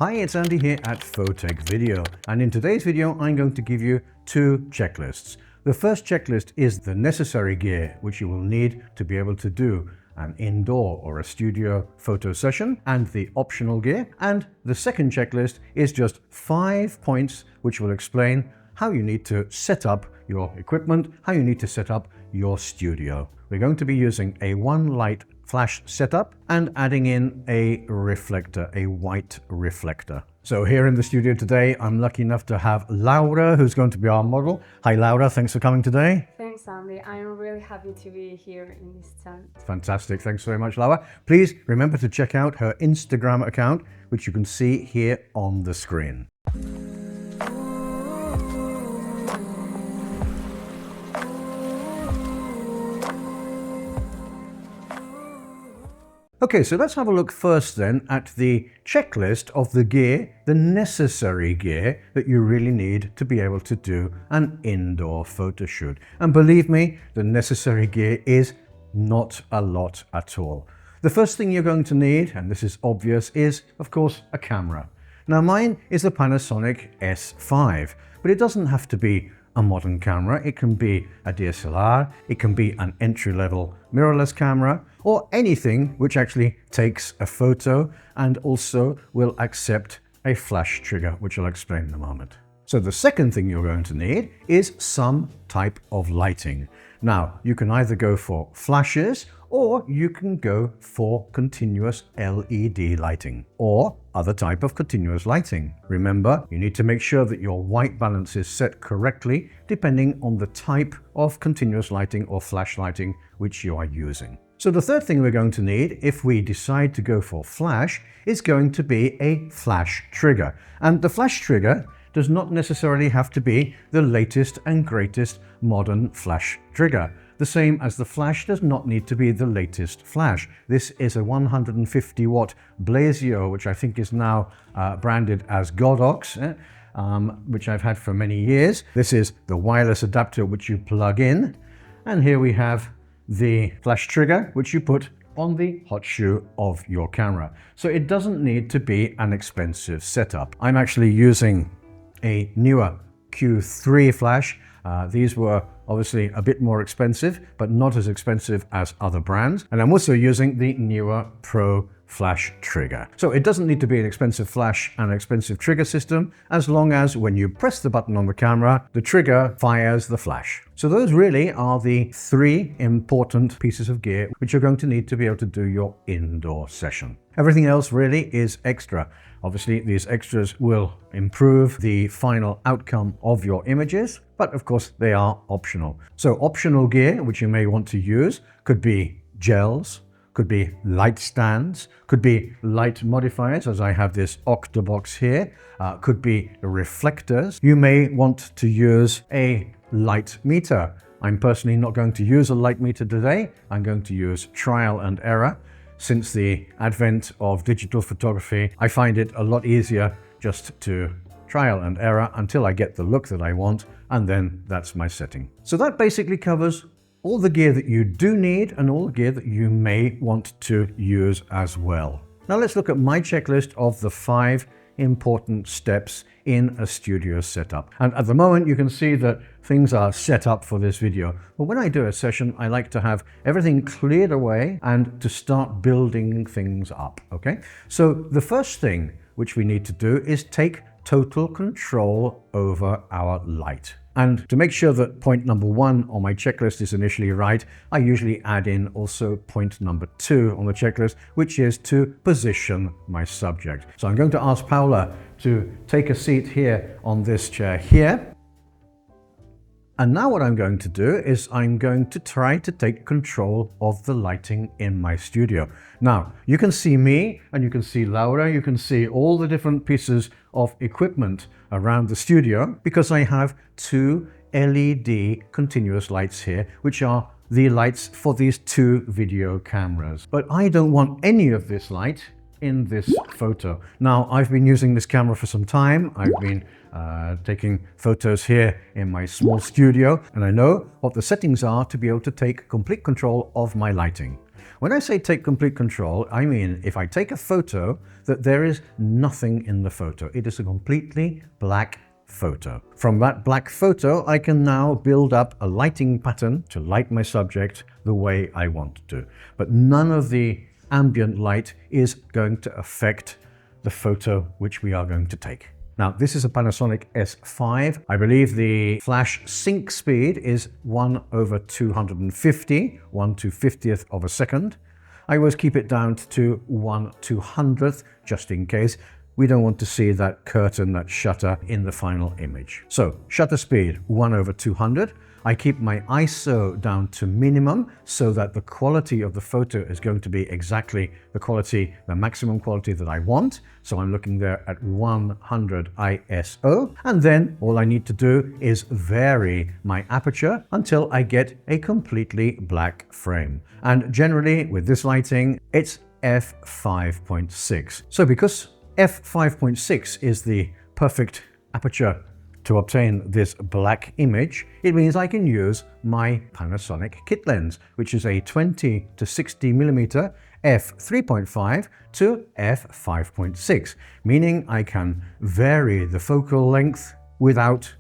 Hi, it's Andy here at Photech Video, and in today's video I'm going to give you two checklists. The first checklist is the necessary gear which you will need to be able to do an indoor or a studio photo session, and the optional gear. And the second checklist is just 5 points which will explain how you need to set up your equipment, how you need to set up your studio. We're going to be using a one light flash setup and adding in a reflector, a white reflector. So here in the studio today, I'm lucky enough to have Laura, who's going to be our model. Hi Laura, thanks for coming today. Thanks, Andy. I'm really happy to be here in this tent. Fantastic, thanks very much, Laura. Please remember to check out her Instagram account, which you can see here on the screen. Okay, so let's have a look first then at the checklist of the gear, the necessary gear that you really need to be able to do an indoor photo shoot. And believe me, the necessary gear is not a lot at all. The first thing you're going to need, and this is obvious, is of course a camera. Now mine is a Panasonic S5, but it doesn't have to be a modern camera. It can be a DSLR, it can be an entry-level mirrorless camera, or anything which actually takes a photo and also will accept a flash trigger, which I'll explain in a moment. So the second thing you're going to need is some type of lighting. Now, you can either go for flashes or you can go for continuous LED lighting or other type of continuous lighting. Remember, you need to make sure that your white balance is set correctly depending on the type of continuous lighting or flash lighting which you are using. So the third thing we're going to need if we decide to go for flash is going to be a flash trigger. And the flash trigger does not necessarily have to be the latest and greatest modern flash trigger. The same as the flash does not need to be the latest flash. This is a 150 watt Blazio, which I think is now branded as Godox, which I've had for many years. This is the wireless adapter which you plug in. And here we have the flash trigger, which you put on the hot shoe of your camera. So it doesn't need to be an expensive setup. I'm actually using a Neewer Q3 flash. These were obviously a bit more expensive, but not as expensive as other brands. And I'm also using the Neewer Pro flash trigger. So it doesn't need to be an expensive flash and an expensive trigger system, as long as when you press the button on the camera, the trigger fires the flash. So those really are the three important pieces of gear which you're going to need to be able to do your indoor session. Everything else really is extra. Obviously, these extras will improve the final outcome of your images, but of course they are optional. So optional gear which you may want to use could be gels, could be light stands, could be light modifiers, as I have this Octabox here, could be reflectors. You may want to use a light meter. I'm personally not going to use a light meter today. I'm going to use trial and error. Since the advent of digital photography, I find it a lot easier just to trial and error until I get the look that I want, and then that's my setting. So that basically covers all the gear that you do need and all the gear that you may want to use as well. Now let's look at my checklist of the 5 important steps in a studio setup. And at the moment you can see that things are set up for this video. But when I do a session, I like to have everything cleared away and to start building things up, okay? So the first thing which we need to do is take total control over our light. And to make sure that point number 1 on my checklist is initially right, I usually add in also point number 2 on the checklist, which is to position my subject. So I'm going to ask Paula to take a seat here on this chair here. And now what I'm going to do is I'm going to try to take control of the lighting in my studio. Now, you can see me and you can see Laura, you can see all the different pieces of equipment around the studio because I have 2 LED continuous lights here, which are the lights for these 2 video cameras. But I don't want any of this light in this photo. Now, I've been using this camera for some time. I've been taking photos here in my small studio, and I know what the settings are to be able to take complete control of my lighting. When I say take complete control, I mean if I take a photo that there is nothing in the photo. It is a completely black photo. From that black photo, I can now build up a lighting pattern to light my subject the way I want to. But none of the ambient light is going to affect the photo which we are going to take. Now, this is a Panasonic S5. I believe the flash sync speed is 1/250, 1/250th of a second. I always keep it down to 1/200th, just in case. We don't want to see that curtain, that shutter in the final image. So, shutter speed 1/200. I keep my ISO down to minimum so that the quality of the photo is going to be exactly the quality, the maximum quality that I want. So I'm looking there at 100 ISO. And then all I need to do is vary my aperture until I get a completely black frame. And generally with this lighting, it's f5.6. So because f5.6 is the perfect aperture to obtain this black image, it means I can use my Panasonic kit lens, which is a 20 to 60 millimeter f3.5 to f5.6, meaning I can vary the focal length without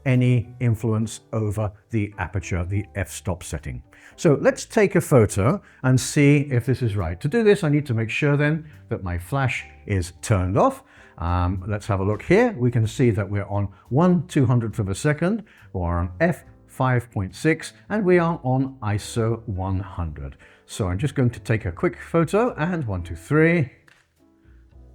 any influence over the aperture, the f-stop setting. So let's take a photo and see if this is right. To do this, I need to make sure then that my flash is turned off. Let's have a look here. We can see that we're on 1/200th of a second, we're on f5.6, and we are on ISO 100. So I'm just going to take a quick photo, and 1, 2, 3.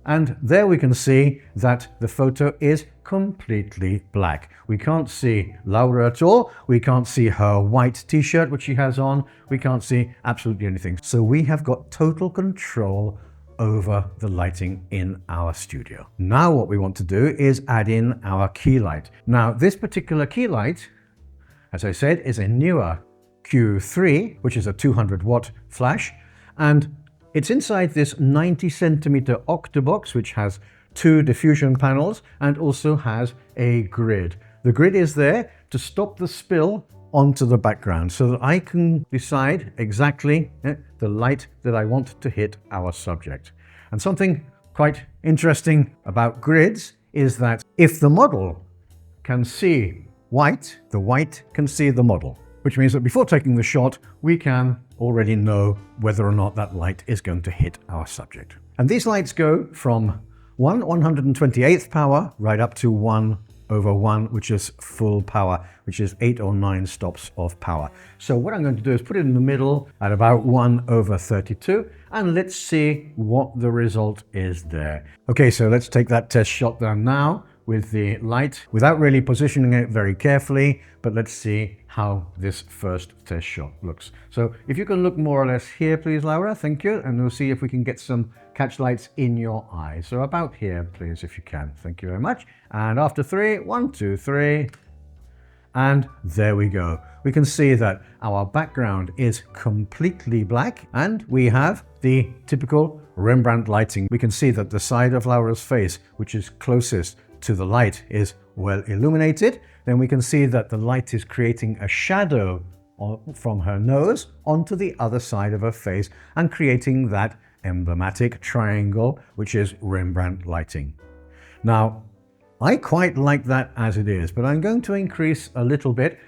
And there we can see that the photo is completely black. We can't see Laura at all. We can't see her white t-shirt, which she has on. We can't see absolutely anything. So we have got total control over the lighting in our studio. Now what we want to do is add in our key light. Now this particular key light, as I said, is a Neewer Q3, which is a 200 watt flash, and it's inside this 90 centimeter Octabox, which has 2 diffusion panels and also has a grid. The grid is there to stop the spill onto the background so that I can decide exactly the light that I want to hit our subject. And something quite interesting about grids is that if the model can see white, the white can see the model, which means that before taking the shot, we can already know whether or not that light is going to hit our subject. And these lights go from 1/128th power right up to 1/1, which is full power, which is 8 or 9 stops of power. So what I'm going to do is put it in the middle at about 1/32, and let's see what the result is there. Okay, so let's take that test shot down now with the light without really positioning it very carefully, but let's see how this first test shot looks. So if you can look more or less here, please, Laura, thank you, and we'll see if we can get some catch lights in your eye. So about here, please, if you can. Thank you very much. And after 3, 1, 2, 3, and there we go. We can see that our background is completely black, and we have the typical Rembrandt lighting. We can see that the side of Laura's face, which is closest to the light, is well illuminated. Then we can see that the light is creating a shadow from her nose onto the other side of her face and creating that emblematic triangle, which is Rembrandt lighting. Now, I quite like that as it is, but I'm going to increase a little bit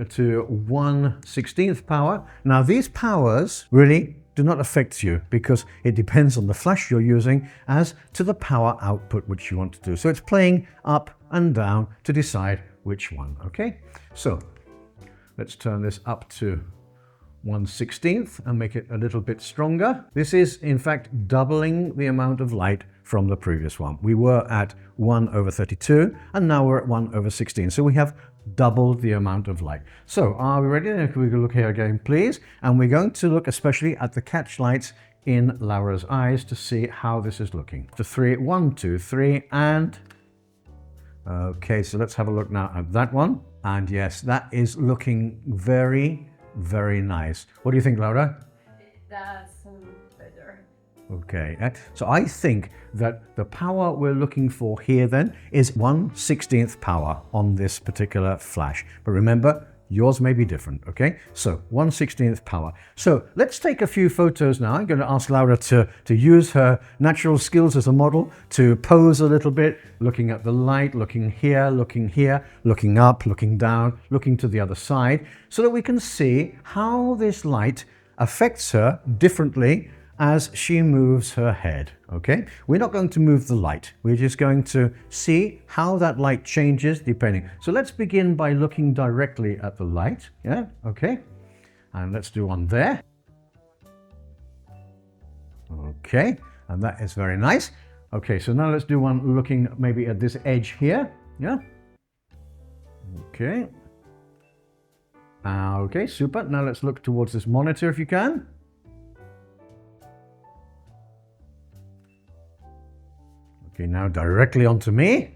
to 1/16th power. Now, these powers really do not affect you because it depends on the flash you're using as to the power output which you want to do. So it's playing up and down to decide which one, okay? So let's turn this up to 1/16th and make it a little bit stronger. This is in fact doubling the amount of light from the previous one. We were at 1/32 and now we're at 1/16. So we have doubled the amount of light. So are we ready? If we can look here again, please. And we're going to look especially at the catch lights in Laura's eyes to see how this is looking. The 3, 1, 2, 3, and okay, so let's have a look now at that one. And yes, that is looking very, very nice. What do you think, Laura? That's better. Okay, so I think that the power we're looking for here then is 1/16th power on this particular flash. But remember, Yours may be different, okay? So 1/16th power. So let's take a few photos now. I'm going to ask Laura to use her natural skills as a model to pose a little bit, looking at the light, looking here, looking up, looking down, looking to the other side, so that we can see how this light affects her differently as she moves her head, okay? We're not going to move the light. We're just going to see how that light changes depending. So let's begin by looking directly at the light, yeah, okay? And let's do one there. Okay, and that is very nice. Okay, so now let's do one looking maybe at this edge here, yeah? Okay. Okay, super. Now let's look towards this monitor if you can. Okay, now directly onto me.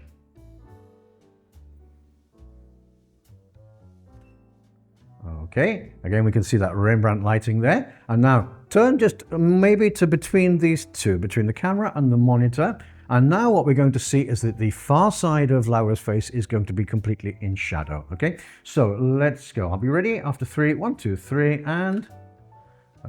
Okay, again we can see that Rembrandt lighting there. And now turn just maybe to between these two, between the camera and the monitor. And now what we're going to see is that the far side of Laura's face is going to be completely in shadow, okay? So let's go. I'll be ready after 3. 1, 2, 3, and...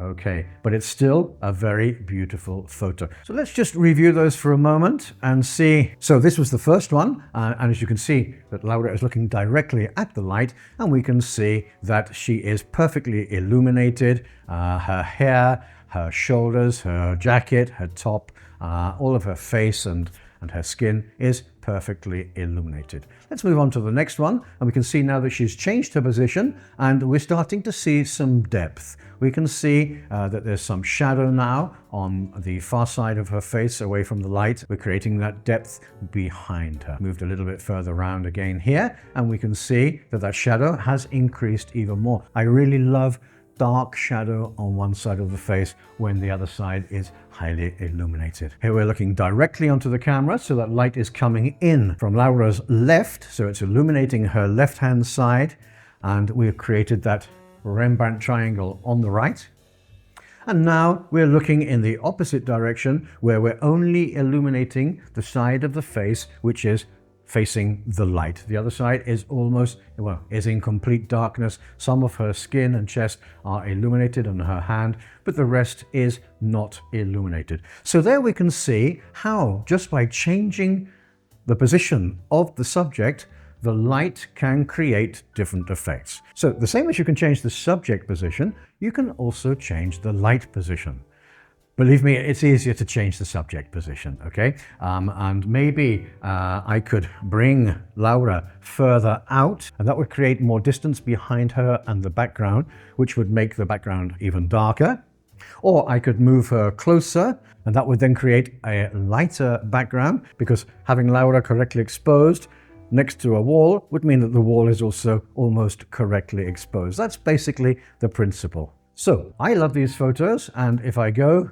Okay, but it's still a very beautiful photo. So let's just review those for a moment and see. So this was the first one, and as you can see that Laura is looking directly at the light, and we can see that she is perfectly illuminated. Her hair, her shoulders, her jacket, her top, all of her face and her skin is perfectly illuminated. Let's move on to the next one, and we can see now that she's changed her position and we're starting to see some depth. We can see that there's some shadow now on the far side of her face away from the light. We're creating that depth behind her. Moved a little bit further around again here, and we can see that that shadow has increased even more. I really love dark shadow on one side of the face when the other side is highly illuminated. Here we're looking directly onto the camera, so that light is coming in from Laura's left, so it's illuminating her left hand side, and we've created that Rembrandt triangle on the right. And now we're looking in the opposite direction, where we're only illuminating the side of the face which is facing the light. The other side is almost, well, is in complete darkness. Some of her skin and chest are illuminated on her hand, but the rest is not illuminated. So there we can see how just by changing the position of the subject, the light can create different effects. So the same as you can change the subject position, you can also change the light position. Believe me, it's easier to change the subject position, okay? And maybe I could bring Laura further out, and that would create more distance behind her and the background, which would make the background even darker. Or I could move her closer, and that would then create a lighter background, because having Laura correctly exposed next to a wall would mean that the wall is also almost correctly exposed. That's basically the principle. So I love these photos, and if I go,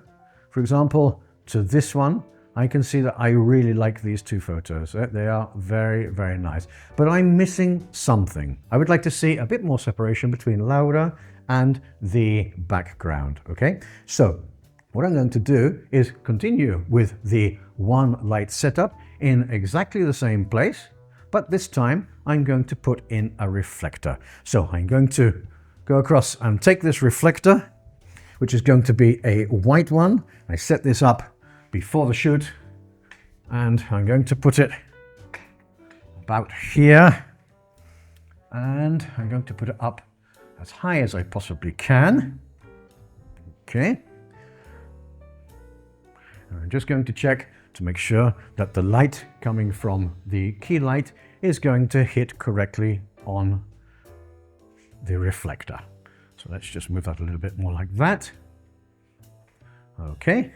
for example, to this one, I can see that I really like these two photos. They are very, very nice. But I'm missing something. I would like to see a bit more separation between Laura and the background, okay? So what I'm going to do is continue with the one light setup in exactly the same place, but this time I'm going to put in a reflector. So I'm going to go across and take this reflector, which is going to be a white one. I set this up before the shoot, and I'm going to put it about here, and I'm going to put it up as high as I possibly can. Okay. And I'm just going to check to make sure that the light coming from the key light is going to hit correctly on the reflector. So let's just move that a little bit more like that. Okay.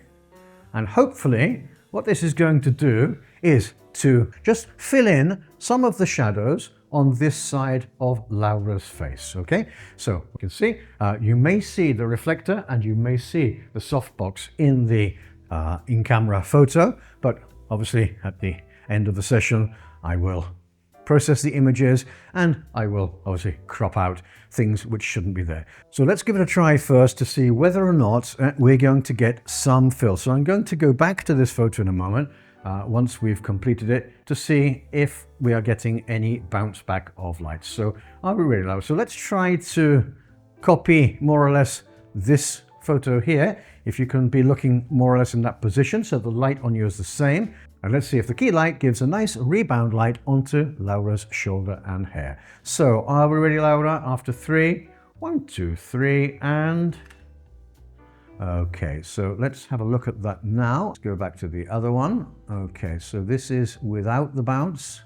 And hopefully what this is going to do is to just fill in some of the shadows on this side of Laura's face, okay? So you can see, you may see the reflector and you may see the softbox in the in-camera photo, but obviously at the end of the session, I will process the images and I will obviously crop out things which shouldn't be there. So let's give it a try first to see whether or not we're going to get some fill. So I'm going to go back to this photo in a moment. once we've completed it to see if we are getting any bounce back of light. So are we ready, Laura? So let's try to copy more or less this photo here. If you can be looking more or less in that position so the light on you is the same. And let's see if the key light gives a nice rebound light onto Laura's shoulder and hair. So are we ready, Laura? After 3, 1, 2, 3, and... Okay, so let's have a look at that now. Let's go back to the other one. Okay, so this is without the bounce.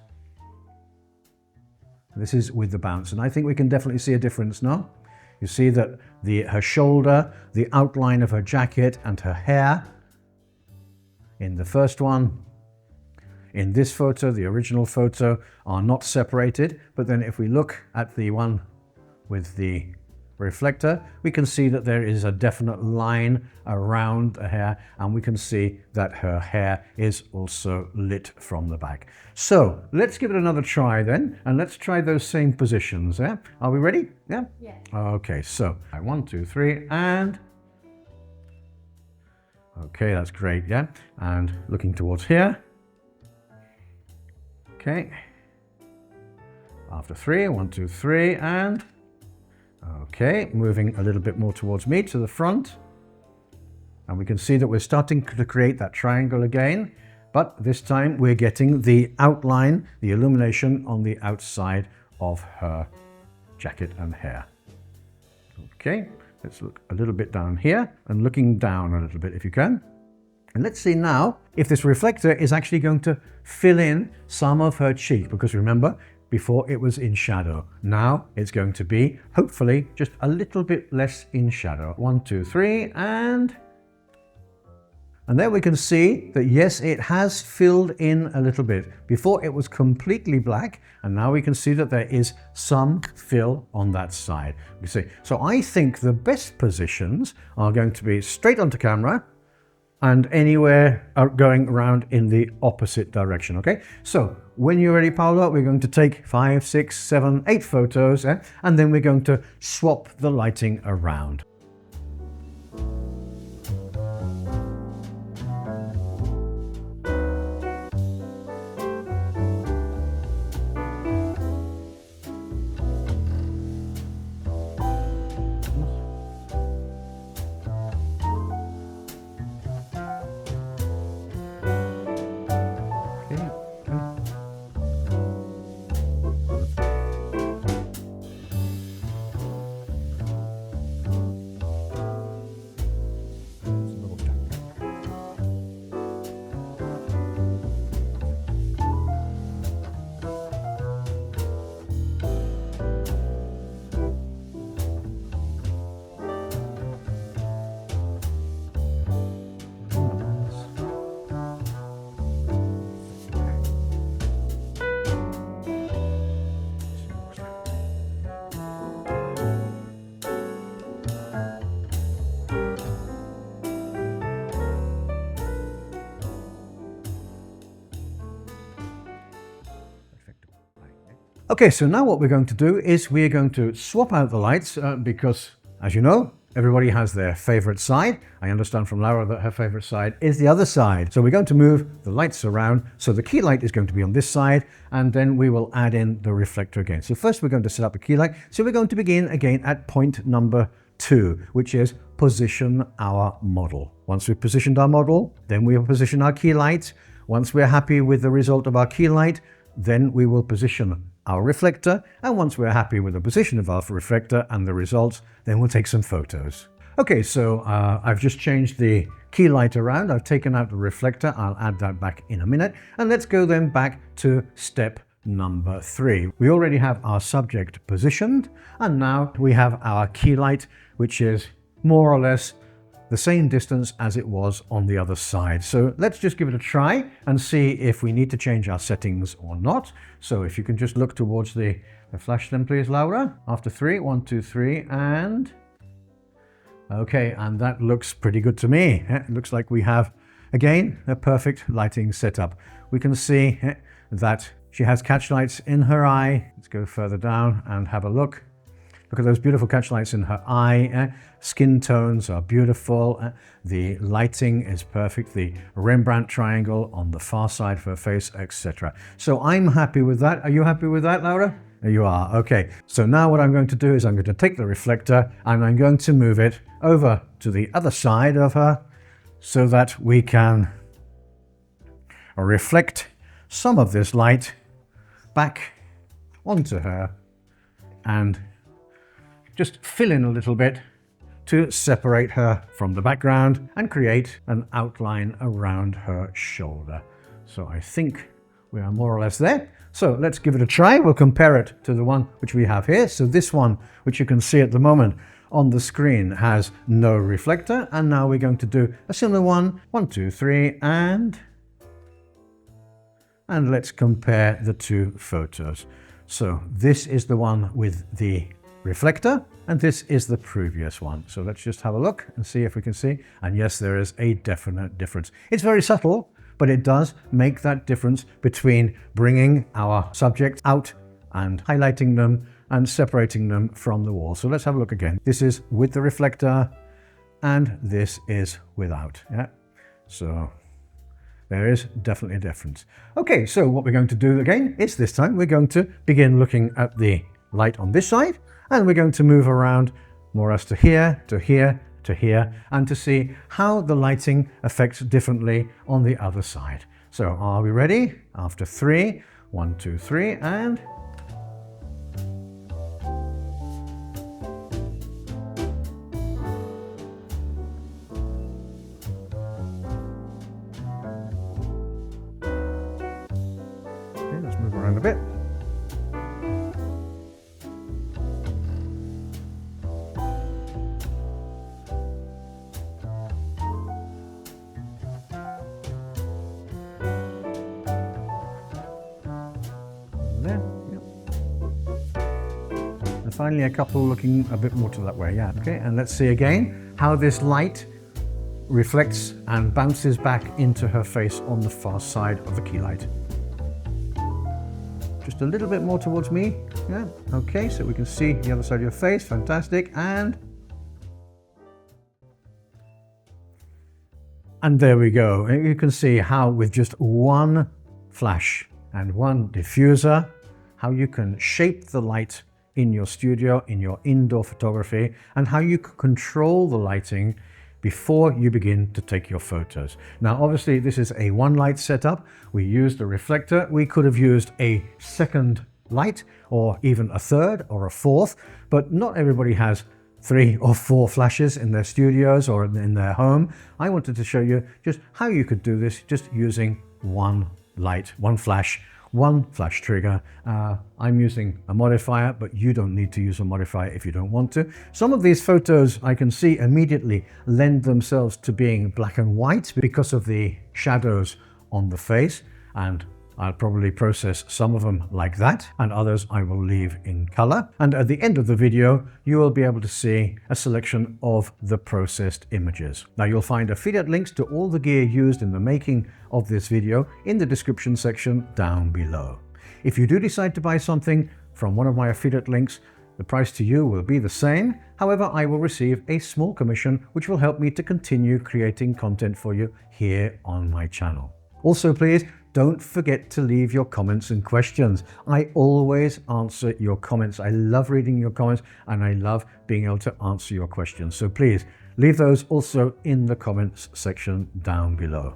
This is with the bounce, and I think we can definitely see a difference now. You see that her shoulder, the outline of her jacket and her hair in the first one, in this photo, the original photo, are not separated. But then if we look at the one with the reflector, we can see that there is a definite line around the hair, and we can see that her hair is also lit from the back. So let's give it another try then, and let's try those same positions. Yeah? Are we ready? Yeah? Yeah. Okay, so 1, 2, 3, and... Okay, that's great, yeah? And looking towards here. Okay. After 3, 1, 2, 3, and... Okay, moving a little bit more towards me, to the front. And we can see that we're starting to create that triangle again, but this time we're getting the outline, the illumination on the outside of her jacket and hair. Okay, let's look a little bit down here and looking down a little bit if you can. And let's see now if this reflector is actually going to fill in some of her cheek, because remember, before it was in shadow. Now it's going to be, hopefully, just a little bit less in shadow. 1, 2, 3, and there we can see that yes, it has filled in a little bit. Before it was completely black, and now we can see that there is some fill on that side. You see, so I think the best positions are going to be straight onto camera, and anywhere going around in the opposite direction, okay? So when you're ready, Paolo, we're going to take 5, 6, 7, 8 photos, and then we're going to swap the lighting around. Okay, so now what we're going to do is we're going to swap out the lights because, as you know, everybody has their favorite side. I understand from Laura that her favorite side is the other side. So we're going to move the lights around. So the key light is going to be on this side, and then we will add in the reflector again. So first we're going to set up a key light. So we're going to begin again at point number 2, which is position our model. Once we've positioned our model, then we will position our key light. Once we're happy with the result of our key light, then we will position our reflector, and once we're happy with the position of our reflector and the results, then we'll take some photos. Okay, so I've just changed the key light around. I've taken out the reflector. I'll add that back in a minute. And let's go then back to step number 3. We already have our subject positioned, and now we have our key light, which is more or less the same distance as it was on the other side. So let's just give it a try and see if we need to change our settings or not. So if you can just look towards the flash then please, Laura. After 3, 1, 2, 3, and... Okay, and that looks pretty good to me. It looks like we have, again, a perfect lighting setup. We can see that she has catch lights in her eye. Let's go further down and have a look. Look at those beautiful catch lights in her eye. Skin tones are beautiful. The lighting is perfect. The Rembrandt triangle on the far side of her face, etc. So I'm happy with that. Are you happy with that, Laura? You are. Okay. So now what I'm going to do is I'm going to take the reflector and I'm going to move it over to the other side of her so that we can reflect some of this light back onto her and just fill in a little bit to separate her from the background and create an outline around her shoulder. So I think we are more or less there. So let's give it a try. We'll compare it to the one which we have here. So this one, which you can see at the moment on the screen, has no reflector. And now we're going to do a similar one. 1, 2, 3, and let's compare the two photos. So this is the one with the reflector, and this is the previous one. So let's just have a look and see if we can see. And yes, there is a definite difference. It's very subtle, but it does make that difference between bringing our subjects out and highlighting them and separating them from the wall. So let's have a look again. This is with the reflector and this is without. Yeah. So there is definitely a difference. Okay, so what we're going to do again is this time we're going to begin looking at the light on this side, and we're going to move around more or less to here, to here, to here, and to see how the lighting affects differently on the other side. So are we ready? After 3, 1, 2, 3, and okay, let's move around a bit. Finally, a couple looking a bit more to that way, yeah. Okay, and let's see again how this light reflects and bounces back into her face on the far side of the key light. Just a little bit more towards me, yeah. Okay, so we can see the other side of your face, fantastic, and there we go. You can see how with just one flash and one diffuser, how you can shape the light in your studio, in your indoor photography, and how you can control the lighting before you begin to take your photos. Now, obviously, this is a one light setup. We used a reflector. We could have used a second light, or even a third or a fourth, but not everybody has 3 or 4 flashes in their studios or in their home. I wanted to show you just how you could do this just using one light, one flash trigger. I'm using a modifier, but you don't need to use a modifier if you don't want to. Some of these photos I can see immediately lend themselves to being black and white because of the shadows on the face, and I'll probably process some of them like that, and others I will leave in color. And at the end of the video, you will be able to see a selection of the processed images. Now, you'll find affiliate links to all the gear used in the making of this video in the description section down below. If you do decide to buy something from one of my affiliate links, the price to you will be the same. However, I will receive a small commission, which will help me to continue creating content for you here on my channel. Also, please don't forget to leave your comments and questions. I always answer your comments. I love reading your comments and I love being able to answer your questions. So please leave those also in the comments section down below.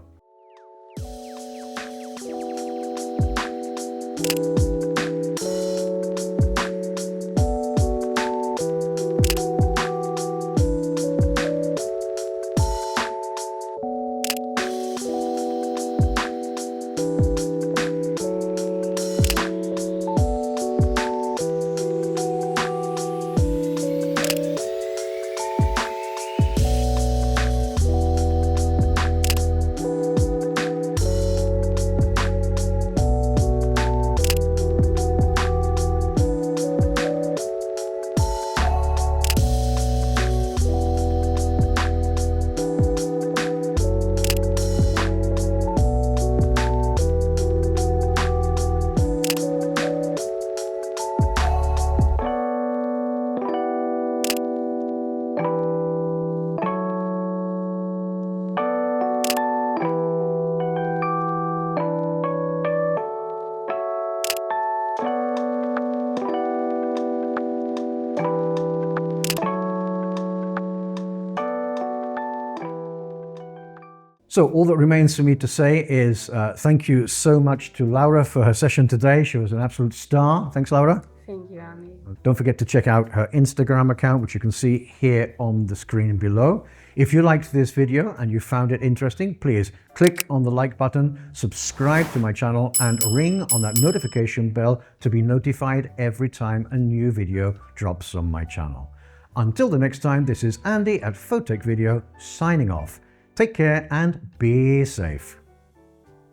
So all that remains for me to say is thank you so much to Laura for her session today. She was an absolute star. Thanks, Laura. Thank you, Ami. Don't forget to check out her Instagram account, which you can see here on the screen below. If you liked this video and you found it interesting, please click on the like button, subscribe to my channel, and ring on that notification bell to be notified every time a new video drops on my channel. Until the next time, this is Andy at Photech Video signing off. Take care and be safe.